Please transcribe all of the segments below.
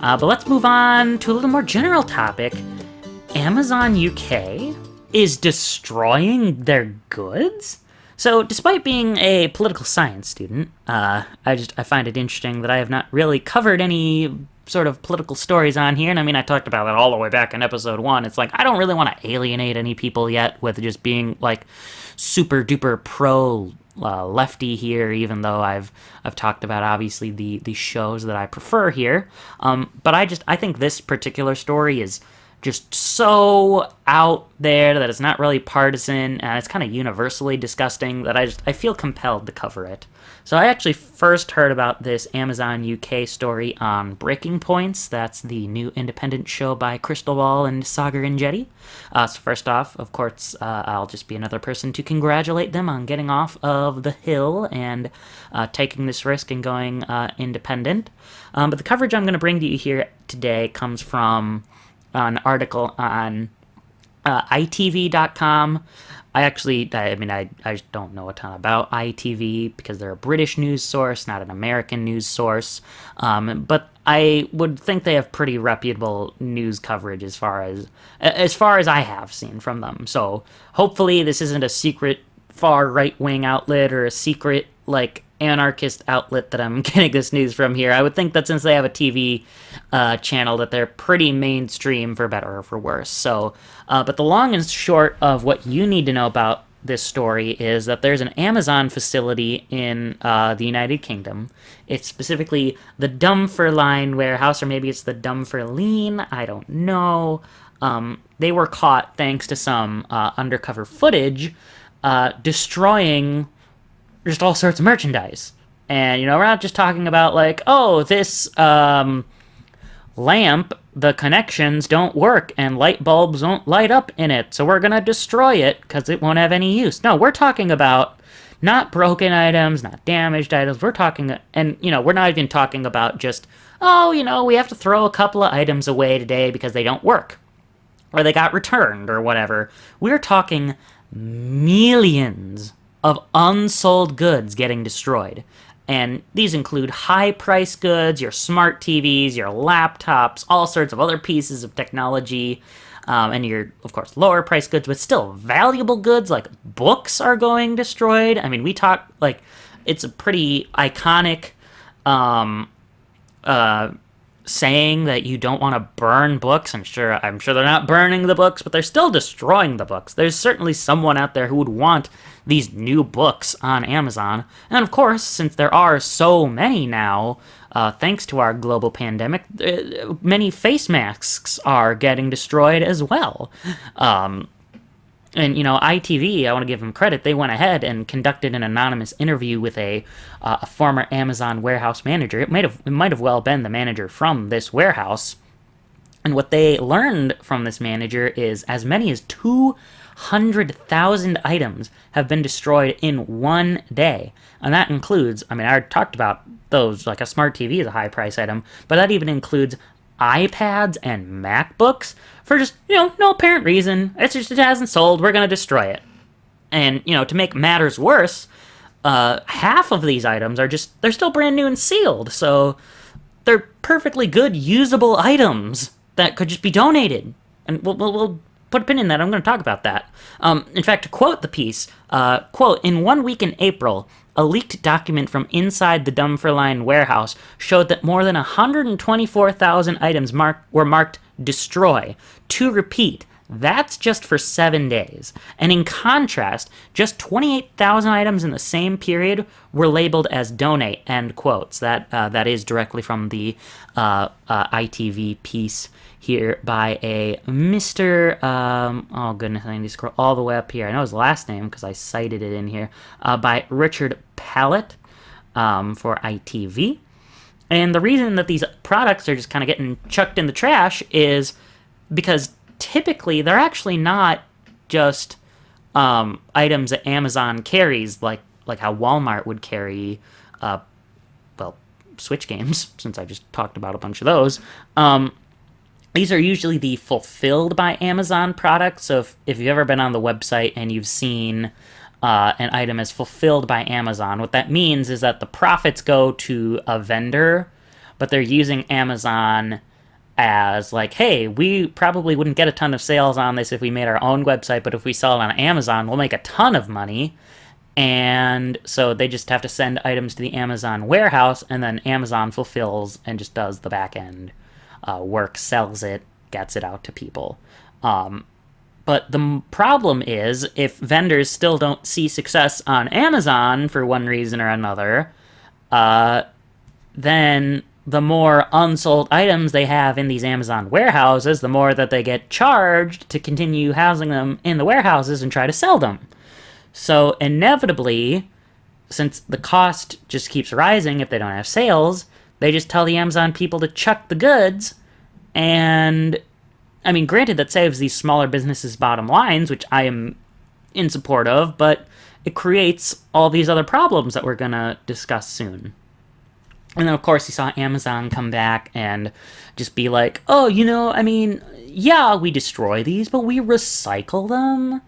But let's move on to a little more general topic. Amazon UK is destroying their goods? So, despite being a political science student, I find it interesting that I have not really covered any sort of political stories on here. And I mean, I talked about that all the way back in episode 1. It's like, I don't really want to alienate any people yet with just being like super duper pro lefty here, even though I've talked about obviously the shows that I prefer here. But I think this particular story is just so out there that it's not really partisan, and it's kind of universally disgusting that I feel compelled to cover it. So I actually first heard about this Amazon UK story on Breaking Points. That's the new independent show by Crystal Ball and Sagar and Jetty. So first off, of course, I'll just be another person to congratulate them on getting off of the hill and taking this risk and going independent. But the coverage I'm going to bring to you here today comes from an article on itv.com. I just don't know a ton about ITV because they're a British news source, not an American news source. But I would think they have pretty reputable news coverage as far as I have seen from them. So hopefully this isn't a secret far right-wing outlet or a secret like anarchist outlet that I'm getting this news from here. I would think that since they have a TV channel that they're pretty mainstream for better or for worse. So, but the long and short of what you need to know about this story is that there's an Amazon facility in the United Kingdom. It's specifically the Dumfriesline warehouse, or maybe it's the Dumfriesline, I don't know. They were caught thanks to some undercover footage destroying just all sorts of merchandise. And, we're not just talking about like, oh, this lamp, the connections don't work and light bulbs won't light up in it, so we're gonna destroy it because it won't have any use. No, we're talking about not broken items, not damaged items. We're talking, and, we're not even talking about just, oh, we have to throw a couple of items away today because they don't work, or they got returned, or whatever. We're talking millions of unsold goods getting destroyed. And these include high-priced goods, your smart TVs, your laptops, all sorts of other pieces of technology, and your, of course, lower-priced goods, but still valuable goods like books are going destroyed. I mean, we talk, like, it's a pretty iconic saying that you don't want to burn books. I'm sure they're not burning the books, but they're still destroying the books. There's certainly someone out there who would want these new books on Amazon. And of course, since there are so many now, thanks to our global pandemic, many face masks are getting destroyed as well. And, ITV, I want to give them credit, they went ahead and conducted an anonymous interview with a former Amazon warehouse manager. It might have well been the manager from this warehouse. And what they learned from this manager is as many as 200,000 items have been destroyed in one day. And that includes, I already talked about those, like a smart TV is a high price item, but that even includes iPads and MacBooks for just, no apparent reason. It hasn't sold. We're going to destroy it. And, to make matters worse, half of these items they're still brand new and sealed. So they're perfectly good, usable items that could just be donated. And we'll put a pin in that. I'm going to talk about that. In fact, to quote the piece, quote, "In 1 week in April, a leaked document from inside the Dumfriesline warehouse showed that more than 124,000 items were marked destroy. To repeat, that's just for 7 days. And in contrast, just 28,000 items in the same period were labeled as donate," end quotes. That is directly from the ITV piece here by a Mr. Oh goodness, I need to scroll all the way up here. I know his last name because I cited it in here. By Richard Pallett for ITV. And the reason that these products are just kind of getting chucked in the trash is because typically they're actually not just items that Amazon carries, like how Walmart would carry, Switch games, since I just talked about a bunch of those. These are usually the fulfilled by Amazon products. So if you've ever been on the website and you've seen an item as fulfilled by Amazon, what that means is that the profits go to a vendor, but they're using Amazon as like, hey, we probably wouldn't get a ton of sales on this if we made our own website, but if we sell it on Amazon, we'll make a ton of money. And so they just have to send items to the Amazon warehouse, and then Amazon fulfills and just does the back end work, sells it, gets it out to people. But the problem is, if vendors still don't see success on Amazon for one reason or another, then the more unsold items they have in these Amazon warehouses, the more that they get charged to continue housing them in the warehouses and try to sell them. So inevitably, since the cost just keeps rising if they don't have sales, they just tell the Amazon people to chuck the goods. And, I mean, granted, that saves these smaller businesses' bottom lines, which I am in support of, but it creates all these other problems that we're going to discuss soon. And then, of course, you saw Amazon come back and just be like, oh, I mean, yeah, we destroy these, but we recycle them.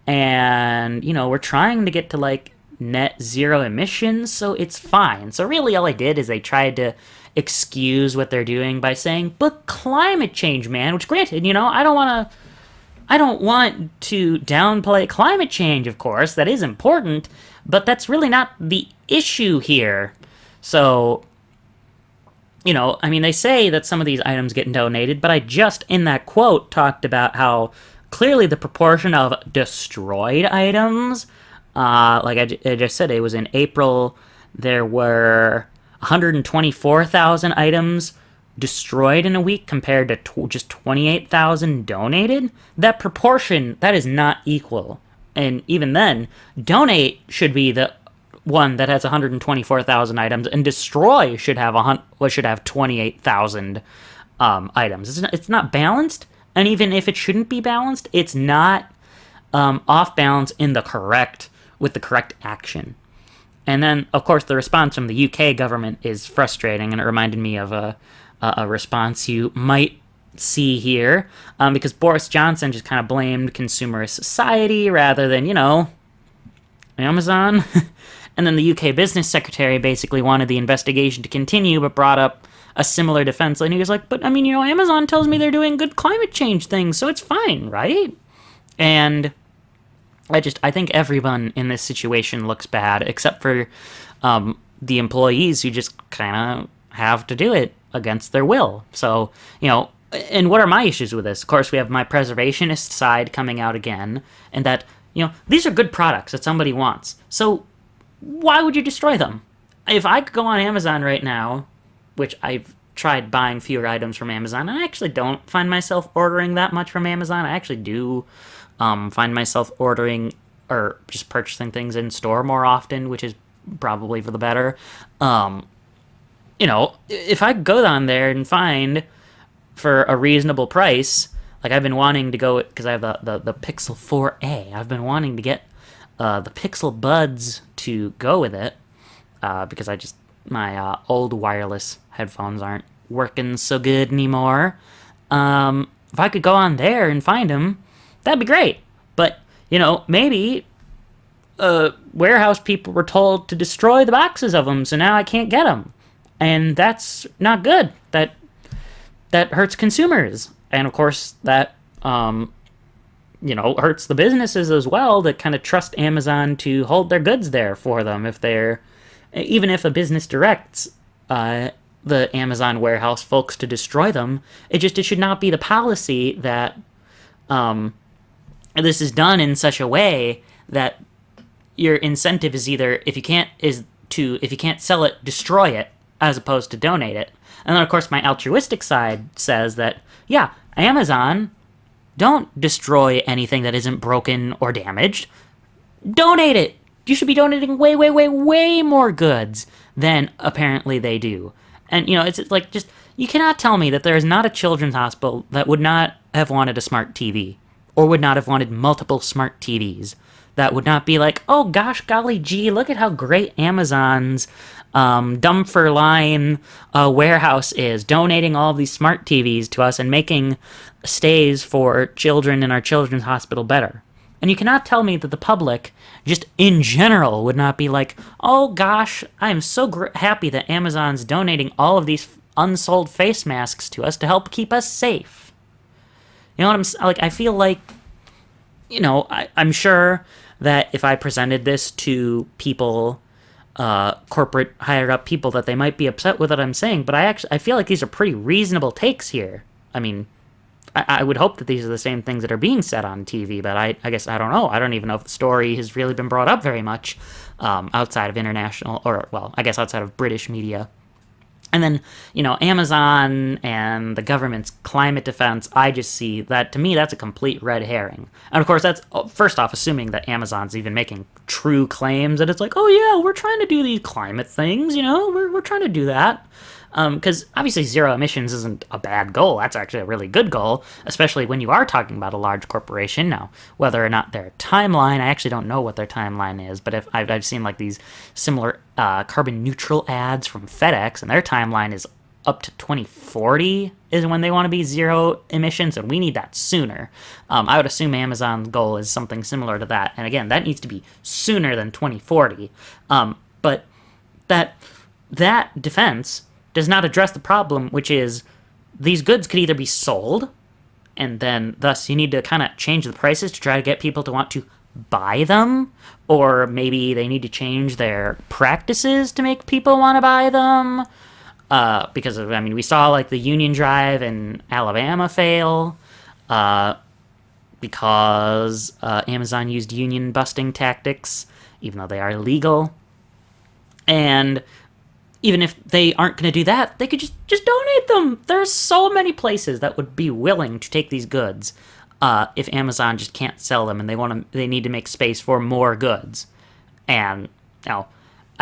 And, we're trying to get to, like, net zero emissions, so it's fine. So really all I did is they tried to excuse what they're doing by saying, but climate change, man, which granted, I don't want to downplay climate change, of course. That is important, but that's really not the issue here. So, I mean, they say that some of these items get donated, but I just, in that quote, talked about how clearly the proportion of destroyed items, like I just said, it was in April, there were 124,000 items destroyed in a week compared to just 28,000 donated. That proportion, that is not equal. And even then, donate should be the one that has 124,000 items, and destroy should have 28,000 items. It's not balanced, and even if it shouldn't be balanced, it's not off balance with the correct action. And then, of course, the response from the UK government is frustrating, and it reminded me of a response you might see here, because Boris Johnson just kind of blamed consumerist society rather than, Amazon. And then the UK business secretary basically wanted the investigation to continue, but brought up a similar defense. And he was like, but, I mean, Amazon tells me they're doing good climate change things, so it's fine, right? And I think everyone in this situation looks bad, except for the employees who just kind of have to do it against their will. So, and what are my issues with this? Of course, we have my preservationist side coming out again, and that, these are good products that somebody wants. So why would you destroy them? If I could go on Amazon right now, which I've tried buying fewer items from Amazon, and I actually don't find myself ordering that much from Amazon. I actually do find myself ordering or just purchasing things in store more often, which is probably for the better. If I go on there and find for a reasonable price, like I've been wanting to go, because I have the Pixel 4a, I've been wanting to get the Pixel Buds to go with it, because my old wireless headphones aren't working so good anymore. If I could go on there and find them, that'd be great. But, maybe warehouse people were told to destroy the boxes of them, so now I can't get them. And that's not good. That hurts consumers. And, of course, that, hurts the businesses as well that kind of trust Amazon to hold their goods there for them. Even if a business directs the Amazon warehouse folks to destroy them, it should not be the policy that this is done in such a way that your incentive is either if you can't sell it, destroy it, as opposed to donate it. And then, of course, my altruistic side says that, yeah, Amazon, don't destroy anything that isn't broken or damaged. Donate it. You should be donating way, way, way, way more goods than apparently they do. And, it's like, just, you cannot tell me that there is not a children's hospital that would not have wanted a smart TV, or would not have wanted multiple smart TVs. That would not be like, oh gosh, golly gee, look at how great Amazon's Dumfr line warehouse is, donating all of these smart TVs to us and making stays for children in our children's hospital better. And you cannot tell me that the public, just in general, would not be like, oh gosh, I am so happy that Amazon's donating all of these unsold face masks to us to help keep us safe. You know what like? I feel like, I'm sure that if I presented this to people, corporate higher up people, that they might be upset with what I'm saying, but I feel like these are pretty reasonable takes here. I mean, I would hope that these are the same things that are being said on TV, but I guess I don't know. I don't even know if the story has really been brought up very much outside of international, or, well, I guess outside of British media. And then, Amazon and the government's climate defense, I just see that, to me, that's a complete red herring. And of course, that's, first off, assuming that Amazon's even making true claims, that it's like, oh yeah, we're trying to do these climate things, we're trying to do that. Because obviously zero emissions isn't a bad goal. That's actually a really good goal, especially when you are talking about a large corporation. Now, whether or not their timeline, I actually don't know what their timeline is, but if I've seen like these similar carbon neutral ads from FedEx, and their timeline is up to 2040 is when they want to be zero emissions, and we need that sooner. I would assume Amazon's goal is something similar to that, and again, that needs to be sooner than 2040. But that defense does not address the problem, which is these goods could either be sold, and then thus you need to kind of change the prices to try to get people to want to buy them, or maybe they need to change their practices to make people want to buy them. Because we saw like the Union Drive in Alabama fail because Amazon used union busting tactics, even though they are illegal. And even if they aren't going to do that, they could just donate them. There's so many places that would be willing to take these goods if Amazon just can't sell them, and they need to make space for more goods. And I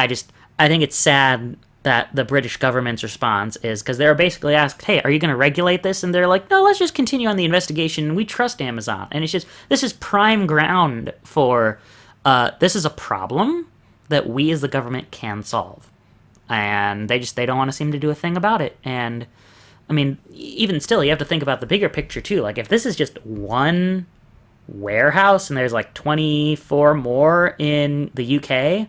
think it's sad that the British government's response is, because they were basically asked, hey, are you going to regulate this? And they're like, no, let's just continue on the investigation. We trust Amazon. And it's just, this is prime ground for, this is a problem that we as the government can solve. And they don't want to seem to do a thing about it. And, even still, you have to think about the bigger picture, too. Like, if this is just one warehouse and there's, like, 24 more in the UK,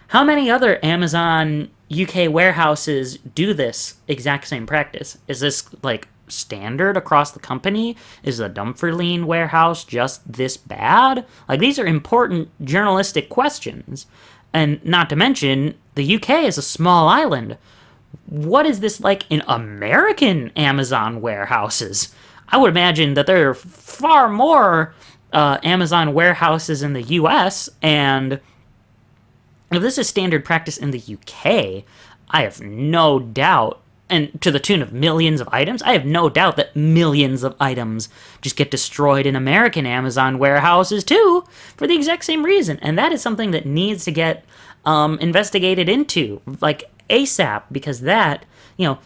how many other Amazon UK warehouses do this exact same practice? Is this, like, standard across the company? Is the Dumfriesline warehouse just this bad? Like, these are important journalistic questions. And not to mention, the UK is a small island. What is this like in American Amazon warehouses? I would imagine that there are far more Amazon warehouses in the US, and if this is standard practice in the UK, I have no doubt, and to the tune of millions of items, I have no doubt that millions of items just get destroyed in American Amazon warehouses too, for the exact same reason. And that is something that needs to get investigated into, like, ASAP, because that,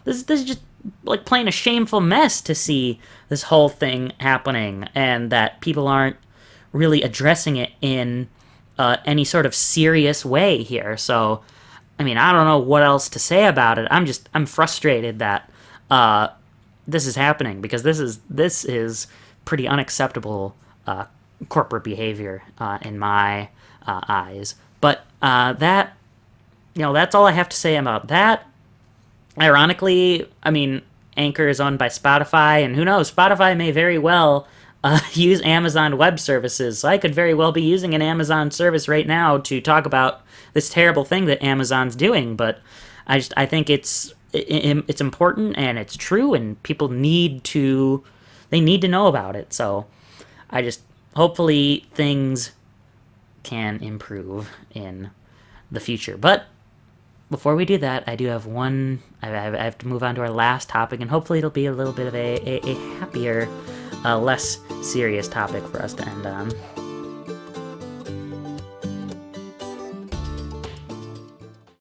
this is just like playing a shameful mess to see this whole thing happening, and that people aren't really addressing it in any sort of serious way here. So, I don't know what else to say about it. I'm frustrated that this is happening, because this is pretty unacceptable corporate behavior in my eyes. But that's all I have to say about that. Ironically, Anchor is owned by Spotify, and who knows, Spotify may very well use Amazon Web Services. So I could very well be using an Amazon service right now to talk about this terrible thing that Amazon's doing. But I think it's important, and it's true, and people need to know about it. So hopefully things can improve in the future. But before we do that, I do have I have to move on to our last topic, and hopefully it'll be a little bit of a happier, less serious topic for us to end on.